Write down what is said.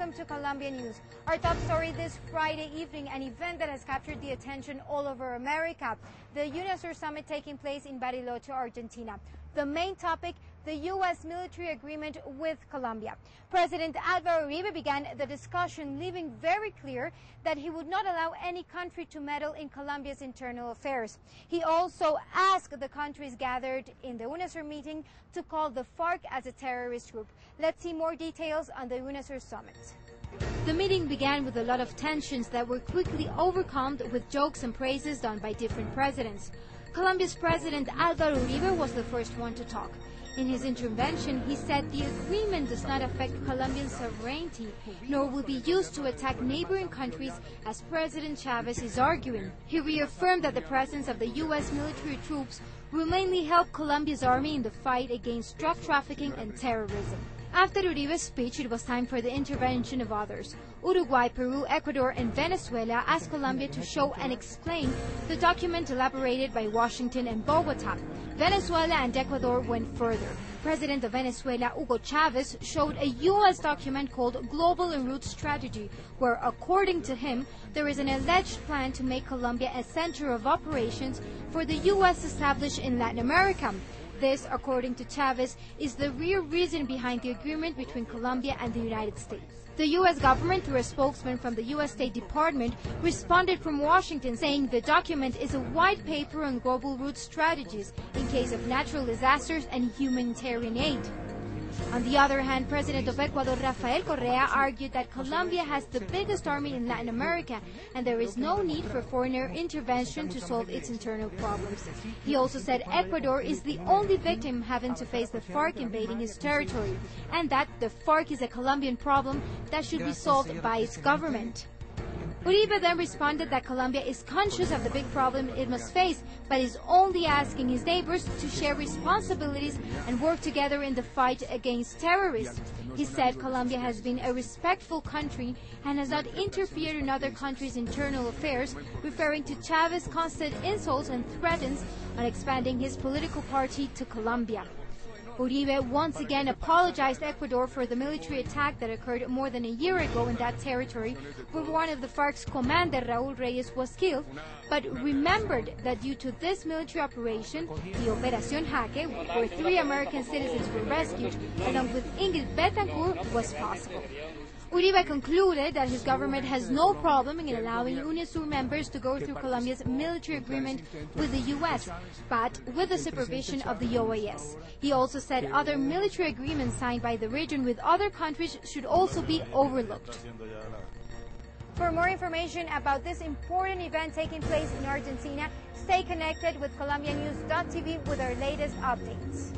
welcome to Colombia News. Our top story this Friday evening, an event that has captured the attention all over America. The Unasur summit taking place in Bariloche, Argentina. The main topic, the U.S. military agreement with Colombia. President Álvaro Uribe began the discussion, leaving very clear that he would not allow any country to meddle in Colombia's internal affairs. He also asked the countries gathered in the Unasur meeting to call the FARC as a terrorist group. Let's see more details on the Unasur summit. The meeting began with a lot of tensions that were quickly overcome with jokes and praises done by different presidents. Colombia's President Álvaro Uribe was the first one to talk. In his intervention, he said the agreement does not affect Colombian sovereignty, nor will be used to attack neighboring countries, as President Chavez is arguing. He reaffirmed that the presence of the U.S. military troops will mainly help Colombia's army in the fight against drug trafficking and terrorism. After Uribe's speech, it was time for the intervention of others. Uruguay, Peru, Ecuador, and Venezuela asked Colombia to show and explain the document elaborated by Washington and Bogota. Venezuela and Ecuador went further. President of Venezuela, Hugo Chavez, showed a U.S. document called Global En Route Strategy, where, according to him, there is an alleged plan to make Colombia a center of operations for the U.S. established in Latin America. This, according to Chavez, is the real reason behind the agreement between Colombia and the United States. The U.S. government, through a spokesman from the U.S. State Department, responded from Washington saying the document is a white paper on global route strategies in case of natural disasters and humanitarian aid. On the other hand, President of Ecuador, Rafael Correa, argued that Colombia has the biggest army in Latin America and there is no need for foreigner intervention to solve its internal problems. He also said Ecuador is the only victim having to face the FARC invading his territory, and that the FARC is a Colombian problem that should be solved by its government. Uribe then responded that Colombia is conscious of the big problem it must face, but is only asking his neighbors to share responsibilities and work together in the fight against terrorists. He said Colombia has been a respectful country and has not interfered in other countries' internal affairs, referring to Chavez's constant insults and threats on expanding his political party to Colombia. Uribe once again apologized to Ecuador for the military attack that occurred more than a year ago in that territory, where one of the FARC's commander, Raúl Reyes, was killed, but remembered that due to this military operation, the Operación Jaque, where 3 American citizens were rescued, along with Ingrid Betancourt, was possible. Uribe concluded that his government has no problem in allowing Unasur members to go through Colombia's military agreement with the U.S., but with the supervision of the OAS. He also said other military agreements signed by the region with other countries should also be overlooked. For more information about this important event taking place in Argentina, stay connected with ColombiaNews.tv with our latest updates.